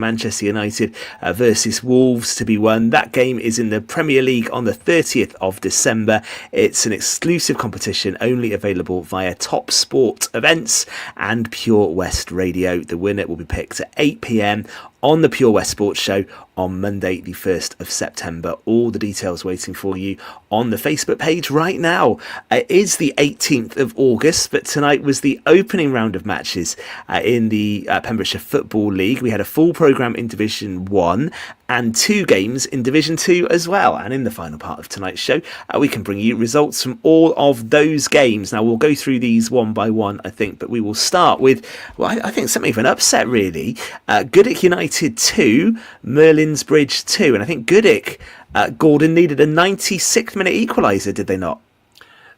Manchester United versus Wolves to be won. That game is in the Premier League on the 30th of December. It's an exclusive competition only available via Top Sport Events and Pure West Radio. The winner will be picked at 8 p.m. on the Pure West Sports Show on Monday the 1st of September. All the details waiting for you on the Facebook page right now. It is the 18th of August, but tonight was the opening round of matches in the Pembrokeshire Football League. We had a full programme in Division 1 and 2 games in Division 2 as well. And in the final part of tonight's show, we can bring you results from all of those games. Now, we'll go through these one by one, I think, but we will start with, well, I think something of an upset, really. Goodwick United 2, Merlin's Bridge 2. And I think Goodwick, Gordon, needed a 96th minute equaliser, did they not?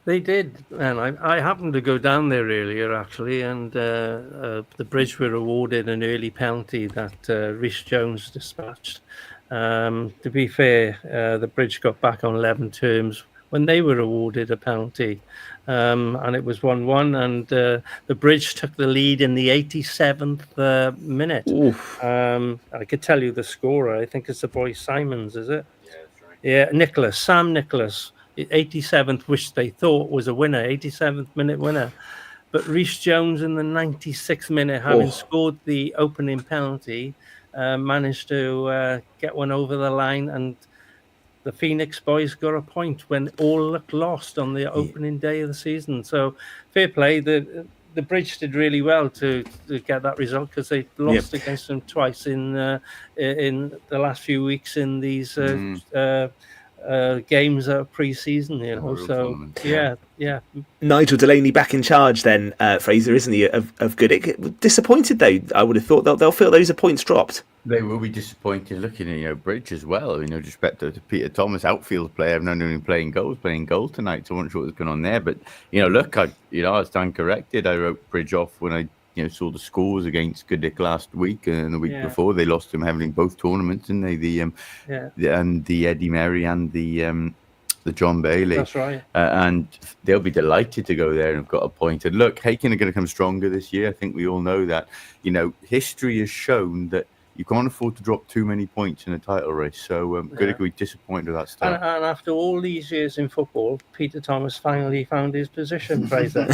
They did, and I happened to go down there earlier, actually, and the Bridge were awarded an early penalty that Rhys Jones dispatched. To be fair, the Bridge got back on 11 terms when they were awarded a penalty, and it was 1-1, and the Bridge took the lead in the 87th minute. I could tell you the scorer. I think it's the boy Simons, is it? Yeah, that's right. Yeah, Sam Nicholas. 87th, which they thought was a winner, 87th minute winner. But Rhys Jones in the 96th minute, having scored the opening penalty, managed to get one over the line, and the Phoenix boys got a point when all looked lost on the opening day of the season. So fair play. The Bridge did really well to get that result, because they lost against them twice in the last few weeks in these games pre-season, you know. So yeah. Nigel Delaney back in charge then, Fraser, isn't he, of Goodwick? Disappointed though. I would have thought they'll feel those are points dropped. They will be disappointed looking at Bridge as well. Respect to Peter Thomas, outfield player. I've known him playing goal tonight, so I wasn't sure what was going on there. But look, I stand corrected. I wrote Bridge off when I saw the scores against Goodwick last week and the week before. They lost them heavily in both tournaments, didn't they? And the Eddie Merry and the John Bailey. That's right. And they'll be delighted to go there and have got a point. And look, Haken are going to come stronger this year. I think we all know that. History has shown that you can't afford to drop too many points in a title race. So Goodwick will be disappointed with that start. And after all these years in football, Peter Thomas finally found his position, Fraser.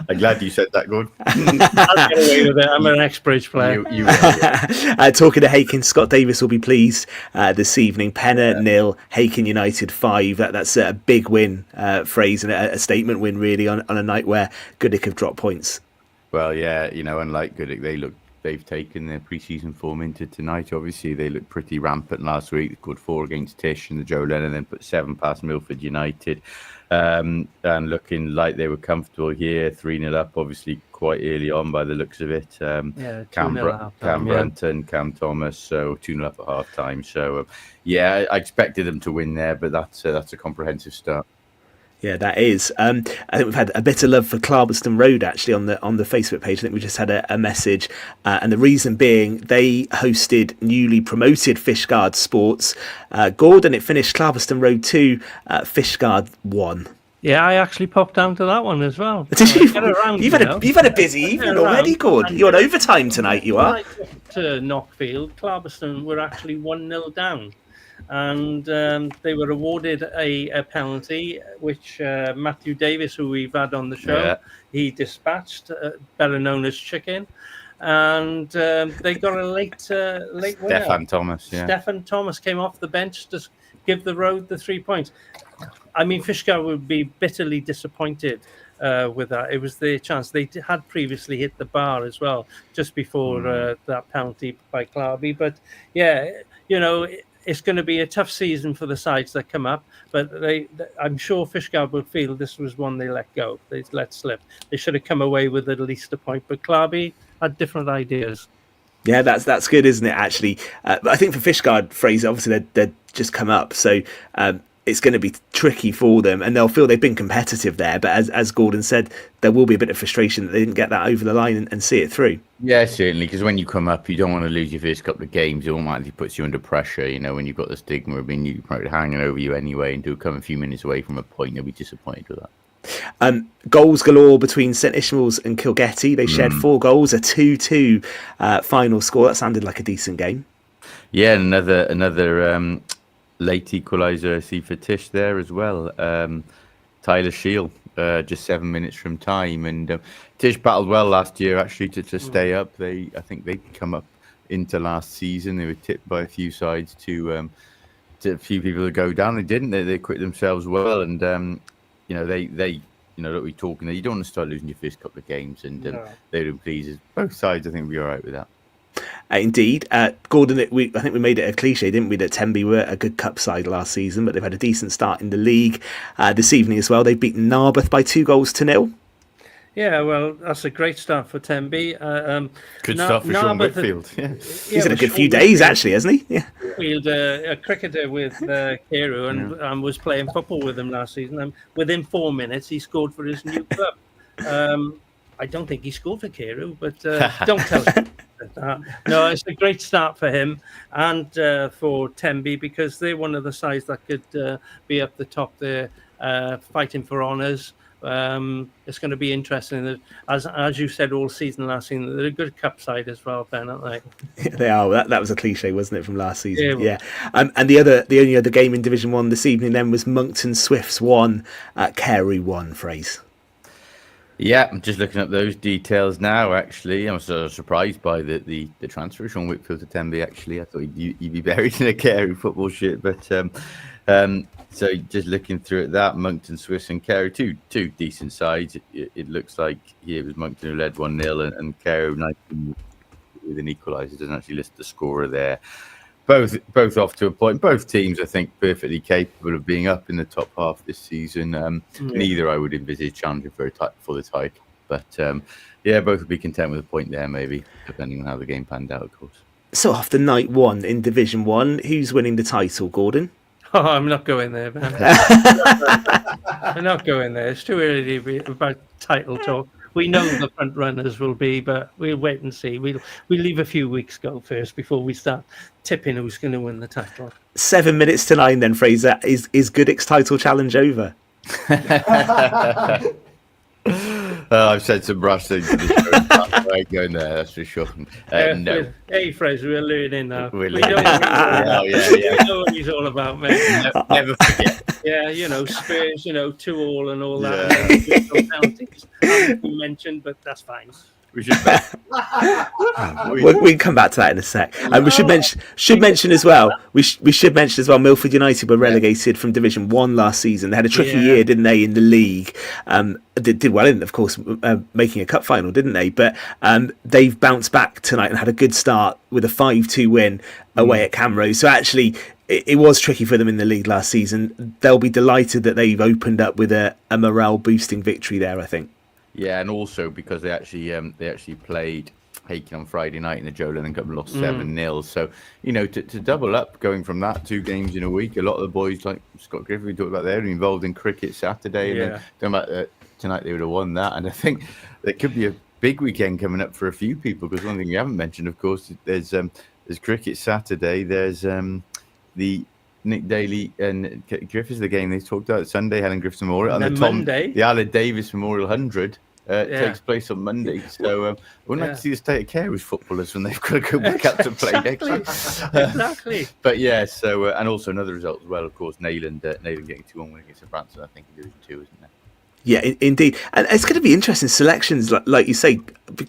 I'm glad you said that, Gordon. I'll get away with it. I'm an ex-Bridge player. Talking to Haken, Scott Davis will be pleased this evening. Penner 0, Haken United 5. That's a big win, Fraser, and a statement win really on a night where Goodwick have dropped points. Well, unlike Goodwick, they've taken their pre-season form into tonight. Obviously, they looked pretty rampant last week. They scored 4 against Tish and the Joe Lennon, then put 7 past Milford United. And looking like they were comfortable here, 3-0 up, obviously quite early on by the looks of it. Cam Brunton, Cam Thomas, so 2-0 up at half time. So, I expected them to win there, but that's a comprehensive start. Yeah, that is. I think we've had a bit of love for Clarbeston Road actually on the Facebook page. I think we just had a message, and the reason being they hosted newly promoted Fishguard Sports. Gordon, it finished Clarbeston Road 2, Fishguard 1. Yeah, I actually popped down to that one as well. Did you? You've had a busy evening already, Gordon. You're on overtime tonight. You are. To Knockfield, Clarbeston were actually 1-0 down. And they were awarded a penalty, which Matthew Davis, who we've had on the show, he dispatched, better known as Chicken, and they got a late winner. Stefan Thomas. Stefan Thomas came off the bench to give the Road the 3 points. I mean, Fishguard would be bitterly disappointed with that. It was their chance. They had previously hit the bar as well, just before that penalty by Clarby. But it's going to be a tough season for the sides that come up, but I'm sure Fishguard will feel this was one they let go. They let slip. They should have come away with at least a point, but Clarby had different ideas. Yeah, that's good, isn't it, actually? But I think for Fishguard, Fraser, obviously they'd just come up, so it's going to be tricky for them, and they'll feel they've been competitive there. But as Gordon said, there will be a bit of frustration that they didn't get that over the line and see it through. Yeah, certainly, because when you come up, you don't want to lose your first couple of games. It automatically puts you under pressure, when you've got the stigma of being you probably hanging over you anyway, and do come a few minutes away from a point, you'll be disappointed with that. Goals galore between St Ishmael's and Kilgetty. They shared 4 goals, a 2-2 final score. That sounded like a decent game. Yeah, another late equaliser I see for Tish there as well. Tyler Shield, just 7 minutes from time, and Tish battled well last year actually to stay up. I think they come up into last season. They were tipped by a few sides to a few people to go down. They didn't. They quit themselves well, and they that we're talking. You don't want to start losing your first couple of games, and they were pleased. Both sides, I think, will be all right with that. Indeed. Gordon, I think we made it a cliche, didn't we, that Tenby were a good cup side last season, but they've had a decent start in the league this evening as well. They've beaten Narberth by 2-0. Yeah, well, that's a great start for Tenby. Good start for Sean Whitfield. Yeah. He's had a good few days, actually, hasn't he? Yeah. Whitfield, a cricketer with Carew, and was playing football with him last season. And within 4 minutes, he scored for his new club. I don't think he scored for Carew, but don't tell him. No, it's a great start for him and for Tenby, because they're one of the sides that could be up the top there, fighting for honours. It's going to be interesting. As you said all season last season, they're a good cup side as well, Ben, aren't they? They are. That was a cliche, wasn't it, from last season? Yeah. And the only other game in Division 1 this evening then was Moncton Swifts 1, Carey 1, Fraser. Yeah, I'm just looking at those details now, actually. I'm so surprised by the transfer of Sean Whitfield to Tenby, actually. I thought he'd be buried in a Carey football shirt. But so just looking through at that, Moncton, Swiss and Carey, two decent sides. It looks like it was Moncton who led 1-0 and Carey with an equaliser. Doesn't actually list the scorer there. Both off to a point. Both teams, I think, perfectly capable of being up in the top half this season. Neither I would envisage challenging for the title. But both would be content with a point there, maybe, depending on how the game panned out, of course. So after night 1 in Division 1, who's winning the title, Gordon? Oh, I'm not going there, man. I'm not going there. It's too early to be about title talk. We know the front runners will be, but we'll wait and see. We'll leave a few weeks go first before we start tipping who's going to win the title. 7 minutes to 9 then, Fraser. Is Goodwick's title challenge over? I've said some brash things to the show. I ain't going there, that's for sure. No. Hey, Fraser, we're learning now. We know what he's all about, mate. Never forget. Yeah, Spurs, 2-2 and all that. Penalties haven't been mentioned, but that's fine. We should. We can come back to that in a sec. We should mention as well. We should mention as well. Milford United were relegated from Division 1 last season. They had a tricky year, didn't they, in the league? Did well in, of course, making a cup final, didn't they? But they've bounced back tonight and had a good start with a 5-2 win away at Camrose. So actually, it was tricky for them in the league last season. They'll be delighted that they've opened up with a morale boosting victory there, I think. Yeah, and also because they actually played Hakin on Friday night in the Joe Lennon Cup and lost 7-0. So, to double up, going from that 2 games in a week, a lot of the boys like Scott Griffith we talked about there, involved in cricket Saturday, and then talking about tonight they would have won that. And I think there could be a big weekend coming up for a few people, because one thing we haven't mentioned, of course, there's cricket Saturday. There's the Nick Daly and Griffiths, the game they talked about Sunday, Helen Griffiths Memorial, and the Aled Davis Memorial 100 takes place on Monday. So wouldn't like to see the state of care with footballers when they've got to go back out to play next week. Exactly. But yeah, so and also another result as well, of course, Nayland getting 2-1 win against Branson, I think, in Division 2, isn't it? Yeah, indeed. And it's going to be interesting selections, like you say,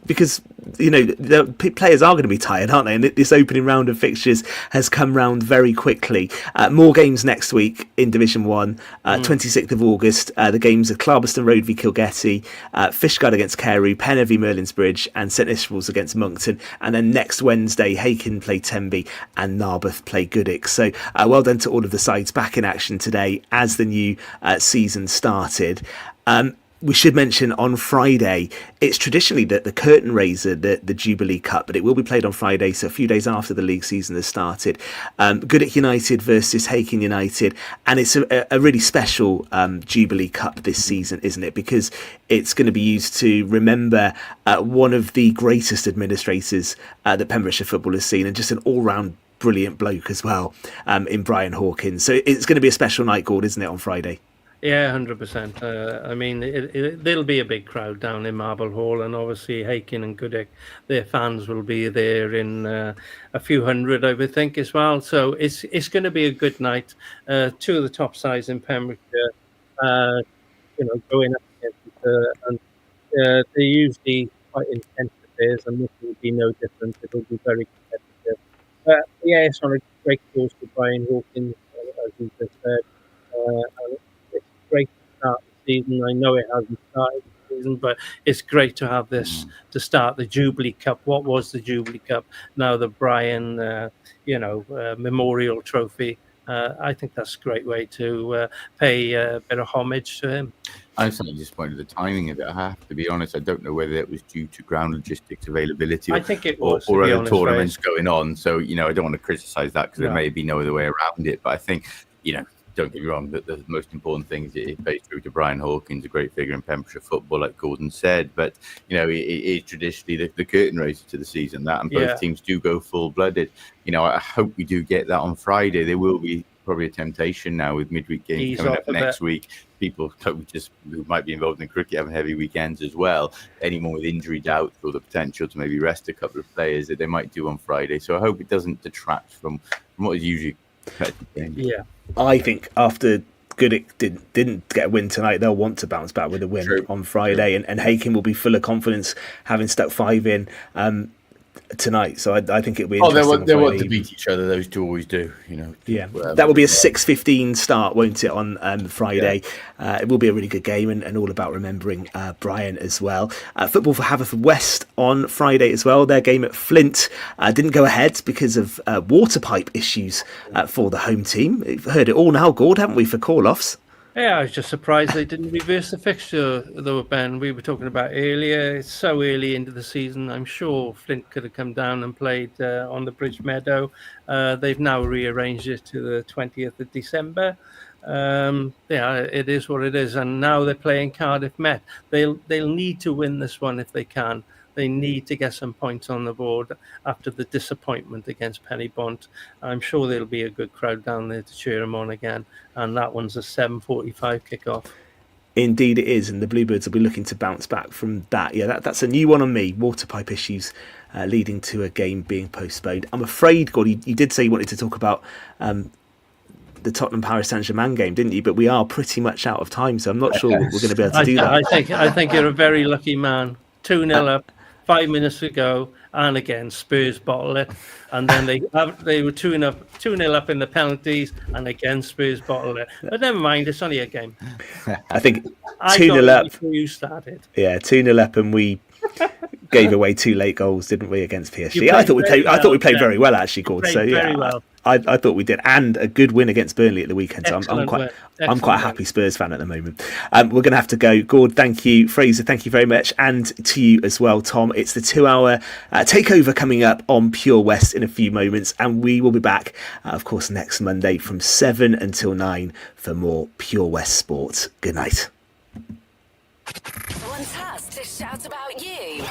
because, the players are going to be tired, aren't they? And this opening round of fixtures has come round very quickly. More games next week in Division 1, 26th of August. The games are Clarbeston Road v Kilgetty, Fishguard against Carew, Penner v Merlinsbridge, and St Ishmael's against Moncton. And then next Wednesday, Hakin play Tenby and Narberth play Goodwick. So well done to all of the sides back in action today as the new season started. We should mention on Friday, it's traditionally the curtain raiser, the Jubilee Cup, but it will be played on Friday, so a few days after the league season has started. Goodwick United versus Hakin United, and it's a really special Jubilee Cup this season, isn't it? Because it's going to be used to remember one of the greatest administrators that Pembrokeshire football has seen, and just an all-round brilliant bloke as well, in Brian Hawkins. So it's going to be a special night, Gord, isn't it, on Friday? Yeah, 100%. I mean, there'll be a big crowd down in Marble Hall, and obviously Hakin and Goodwick, their fans will be there in a few hundred, I would think, as well. So it's going to be a good night. Two of the top sides in Pembrokeshire, uh, going up against each other, and they're usually quite intense affairs, and this will be no different. It'll be very competitive. But yeah, it's on a great course with Brian Hawkins, as you just said. And it's great to start the season. I know it hasn't started the season, but it's great to have this to start the Jubilee Cup. What was the Jubilee Cup? Now the Brian, Memorial Trophy. I think that's a great way to pay a bit of homage to him. I'm slightly disappointed with the timing of it. I have to be honest. I don't know whether it was due to ground logistics availability, I think it was, or other tournaments going on. So I don't want to criticise that because there may be no other way around it. But I think don't get me wrong, that the most important thing is it pays true to Brian Hawkins, a great figure in Pembrokeshire football, like Gordon said. But it is traditionally the curtain raiser to the season, that, and both teams do go full-blooded. I hope we do get that on Friday. There will be probably a temptation now with midweek games coming up next week. People who might be involved in cricket having heavy weekends as well. Anyone with injury doubts or the potential to maybe rest a couple of players that they might do on Friday. So I hope it doesn't detract from what is usually competitive games. Yeah. I think after Goodwick didn't get a win tonight, they'll want to bounce back with a win on Friday, and Hakin will be full of confidence having stuck 5 in tonight. So I think it'll be interesting. They want to beat each other. Those two always do. Yeah, that will be a 6:15 start, won't it, on Friday? Yeah. It will be a really good game, and all about remembering Brian as well. Football for Haverfordwest on Friday as well. Their game at Flint didn't go ahead because of water pipe issues for the home team. We've heard it all now, Gord, haven't we, for call-offs? Yeah, I was just surprised they didn't reverse the fixture, though, Ben. We were talking about earlier. It's so early into the season. I'm sure Flint could have come down and played on the Bridge Meadow. They've now rearranged it to the 20th of December. It is what it is. And now they're playing Cardiff Met. They'll need to win this one if they can. They need to get some points on the board after the disappointment against Pennybont. I'm sure there'll be a good crowd down there to cheer them on again. And that one's a 7:45 kickoff. Indeed it is, and the Bluebirds will be looking to bounce back from that. Yeah, that's a new one on me. Water pipe issues leading to a game being postponed. I'm afraid, God, you did say you wanted to talk about the Tottenham Paris Saint-Germain game, didn't you? But we are pretty much out of time, so I'm not sure we're going to be able to do that. I think you're a very lucky man. 2-0 up. 5 minutes ago, and again Spurs bottle it, and then they were 2-0 up in the penalties, and again Spurs bottle it. But never mind, it's only a game. I think 2-0 up. You started. Yeah, 2-0 up, and we gave away 2 late goals, didn't we, against PSG? I thought we played very well, actually, Gord. So yeah, well. I thought we did, and a good win against Burnley at the weekend. So I'm quite a happy Spurs fan at the moment. We're going to have to go. Gord, thank you. Fraser, thank you very much, and to you as well, Tom. It's the 2-hour takeover coming up on Pure West in a few moments, and we will be back, of course, next Monday from 7 until 9 for more Pure West Sport. Good night. Someone's has to shout about you.